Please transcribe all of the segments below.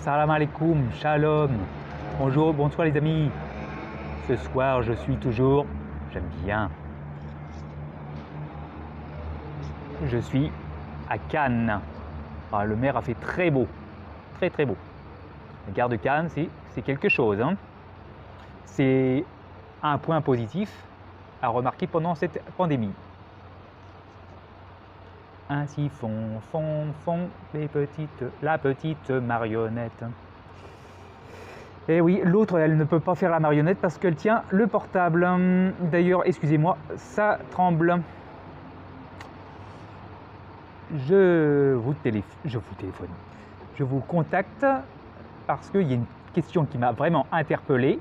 Salam alaikum, shalom, bonjour, bonsoir les amis. Ce soir, je suis toujours, j'aime bien. Je suis à Cannes. Ah, le maire a fait très beau, très très beau. La gare de Cannes, c'est quelque chose. Hein. C'est un point positif à remarquer pendant cette pandémie. Ainsi font la petite marionnette. Et oui, l'autre, elle ne peut pas faire la marionnette parce qu'elle tient le portable. D'ailleurs, excusez-moi, ça tremble. Je vous téléphone. Je vous contacte parce qu'il y a une question qui m'a vraiment interpellé.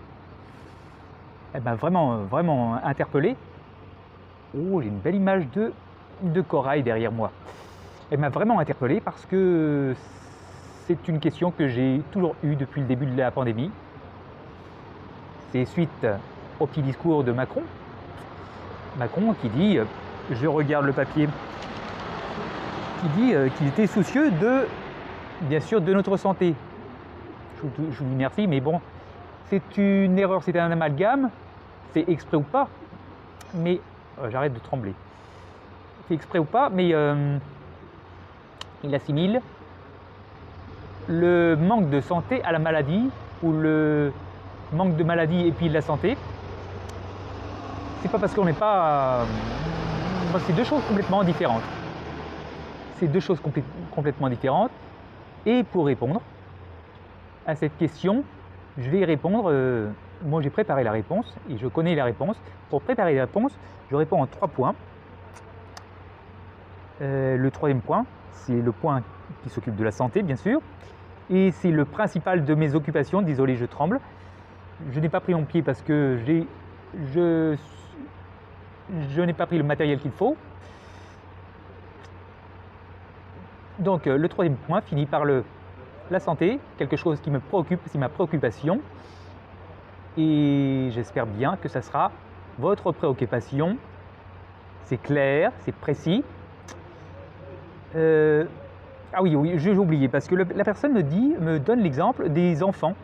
Elle m'a vraiment interpellé. Oh, j'ai une belle image de corail derrière moi. Elle m'a vraiment interpellé parce que c'est une question que j'ai toujours eue depuis le début de la pandémie. C'est suite au petit discours de Macron. Macron qui dit, je regarde le papier, qui dit qu'il était soucieux bien sûr, de notre santé. Je vous dis merci, mais bon, c'est une erreur, c'est un amalgame, fait exprès ou pas, mais j'arrête de trembler. Fait exprès ou pas, mais il assimile le manque de santé à la maladie, ou le manque de maladie et puis de la santé. C'est pas parce qu'on n'est pas... c'est deux choses complètement différentes. C'est deux choses complètement différentes. Et pour répondre à cette question, je vais y répondre... moi j'ai préparé la réponse et je connais la réponse. Pour préparer la réponse, je réponds en 3 points. Le troisième point, c'est le point qui s'occupe de la santé, bien sûr. Et c'est le principal de mes occupations. Désolé, je tremble. Je n'ai pas pris mon pied parce que je n'ai pas pris le matériel qu'il faut. Donc, le troisième point finit par la santé, quelque chose qui me préoccupe, c'est ma préoccupation. Et j'espère bien que ça sera votre préoccupation. C'est clair, c'est précis. Ah oui, j'ai oublié, parce que la personne me donne l'exemple des enfants.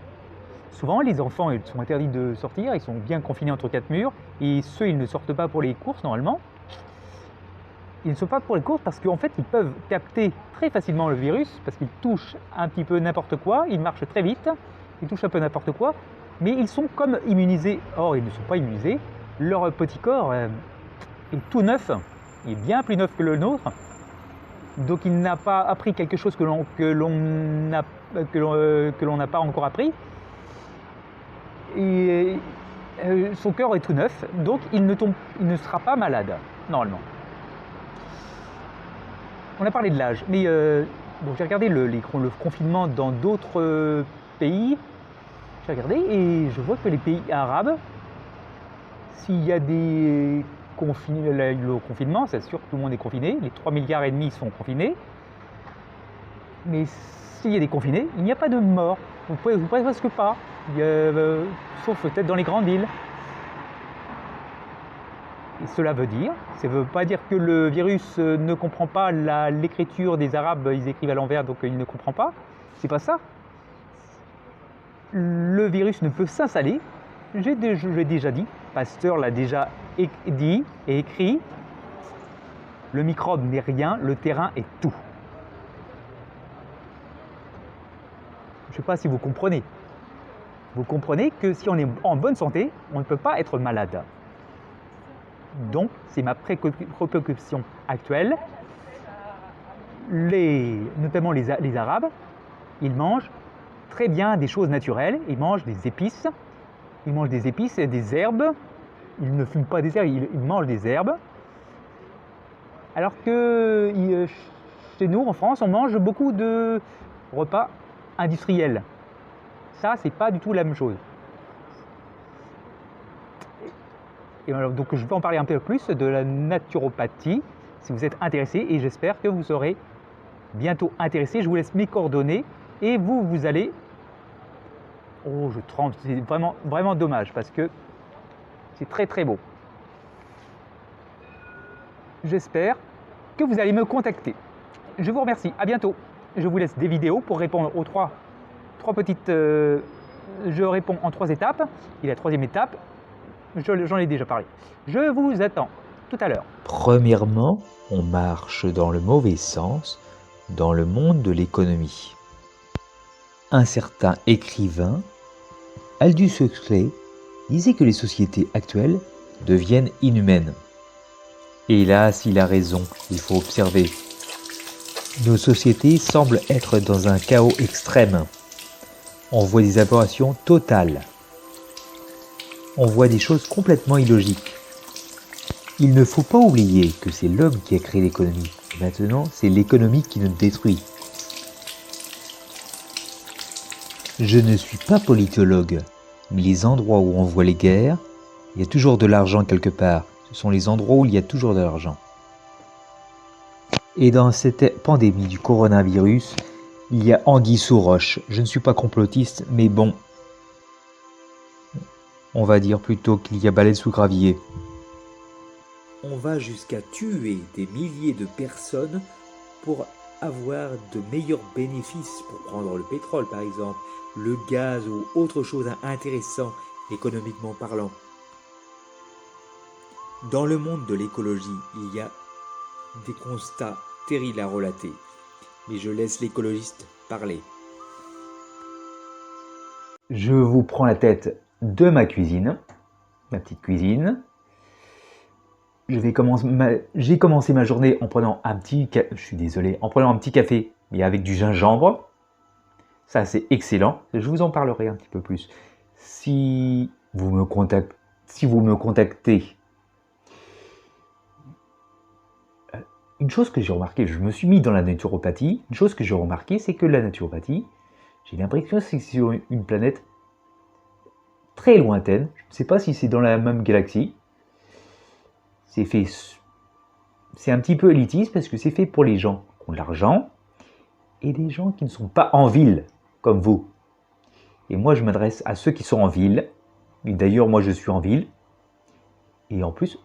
Souvent, les enfants, ils sont interdits de sortir, ils sont bien confinés entre 4 murs, et ceux, ils ne sortent pas pour les courses, normalement. Ils ne sont pas pour les courses parce qu'en fait, ils peuvent capter très facilement le virus, parce qu'ils touchent un petit peu n'importe quoi, ils marchent très vite, ils touchent un peu n'importe quoi, mais ils sont comme immunisés. Or, ils ne sont pas immunisés, leur petit corps est tout neuf, il est bien plus neuf que le nôtre. Donc il n'a pas appris quelque chose que l'on n'a pas encore appris. Et son cœur est tout neuf, donc il ne sera pas malade, normalement. On a parlé de l'âge, mais bon, j'ai regardé le confinement dans d'autres pays. J'ai regardé et je vois que les pays arabes, s'il y a le confinement, c'est sûr que tout le monde est confiné, les 3,5 milliards sont confinés, mais s'il y a des confinés, il n'y a pas de mort, vous pouvez presque pas, sauf peut-être dans les grandes villes. Et cela veut dire, ça ne veut pas dire que le virus ne comprend pas l'écriture des Arabes, ils écrivent à l'envers donc il ne comprend pas, c'est pas ça. Le virus ne peut s'installer, je l'ai déjà dit, Pasteur l'a déjà dit et écrit, le microbe n'est rien, le terrain est tout. Je ne sais pas si vous comprenez. Vous comprenez que si on est en bonne santé, on ne peut pas être malade. Donc, c'est ma préoccupation actuelle. Notamment les Arabes, ils mangent très bien des choses naturelles, ils mangent des épices, et des herbes. Ils ne fument pas des herbes, ils mangent des herbes. Alors que chez nous, en France, on mange beaucoup de repas industriels. Ça, c'est pas du tout la même chose. Et alors, donc, je vais en parler un peu plus de la naturopathie, si vous êtes intéressé, et j'espère que vous serez bientôt intéressé. Je vous laisse mes coordonnées, et vous allez... Oh, je tremble, c'est vraiment dommage, parce que c'est très très beau. J'espère que vous allez me contacter. Je vous remercie, à bientôt. Je vous laisse des vidéos pour répondre aux 3 je réponds en 3 étapes. Et la 3e étape, j'en ai déjà parlé. Je vous attends tout à l'heure. Premièrement, on marche dans le mauvais sens dans le monde de l'économie. Un certain écrivain, Aldous Huxley, disait que les sociétés actuelles deviennent inhumaines. Hélas, il a raison, il faut observer. Nos sociétés semblent être dans un chaos extrême. On voit des aberrations totales. On voit des choses complètement illogiques. Il ne faut pas oublier que c'est l'homme qui a créé l'économie. Maintenant, c'est l'économie qui nous détruit. Je ne suis pas politologue, mais les endroits où on voit les guerres, il y a toujours de l'argent quelque part. Ce sont les endroits où il y a toujours de l'argent. Et dans cette pandémie du coronavirus, il y a anguille sous roche. Je ne suis pas complotiste, mais bon, on va dire plutôt qu'il y a baleine sous gravier. On va jusqu'à tuer des milliers de personnes pour avoir de meilleurs bénéfices, pour prendre le pétrole par exemple, le gaz ou autre chose intéressant économiquement parlant. Dans le monde de l'écologie, il y a des constats terribles à relater, mais je laisse l'écologiste parler. Je vous prends la tête de ma cuisine, ma petite cuisine. J'ai commencé ma journée en prenant un petit café, mais avec du gingembre. Ça, c'est excellent. Je vous en parlerai un petit peu plus. Si vous me contactez, une chose que j'ai remarqué, je me suis mis dans la naturopathie. Une chose que j'ai remarqué, c'est que la naturopathie, j'ai l'impression que c'est sur une planète très lointaine. Je ne sais pas si c'est dans la même galaxie. C'est un petit peu élitiste parce que c'est fait pour les gens qui ont de l'argent et des gens qui ne sont pas en ville comme vous. Et moi, je m'adresse à ceux qui sont en ville. Et d'ailleurs, moi, je suis en ville. Et en plus,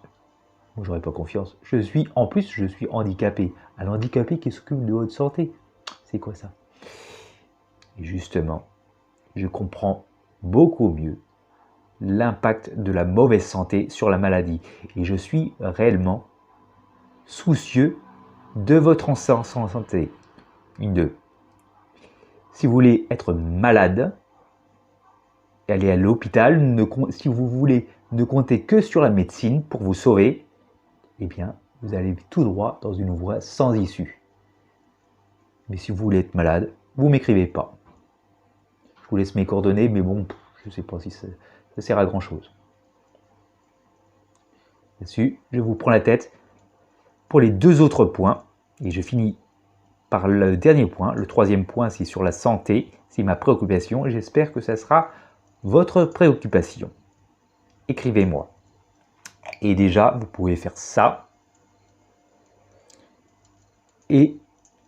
moi, j'aurais pas confiance. Je suis handicapé. Un handicapé qui s'occupe de votre santé. C'est quoi ça? Et justement, je comprends beaucoup mieux l'impact de la mauvaise santé sur la maladie. Et je suis réellement soucieux de votre santé. Une, deux. Si vous voulez être malade, allez à l'hôpital. Si vous voulez ne compter que sur la médecine pour vous sauver, eh bien, vous allez tout droit dans une voie sans issue. Mais si vous voulez être malade, vous ne m'écrivez pas. Je vous laisse mes coordonnées, mais bon, je ne sais pas si ça sert à grand chose. Là-dessus, je vous prends la tête pour les 2 autres points, et je finis par le dernier point. Le 3e point, c'est sur la santé, c'est ma préoccupation, et j'espère que ça sera votre préoccupation. Écrivez-moi. Et déjà, vous pouvez faire ça. Et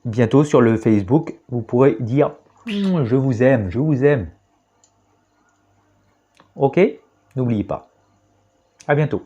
bientôt sur le Facebook, vous pourrez dire « Je vous aime, je vous aime ». Ok? N'oubliez pas. À bientôt.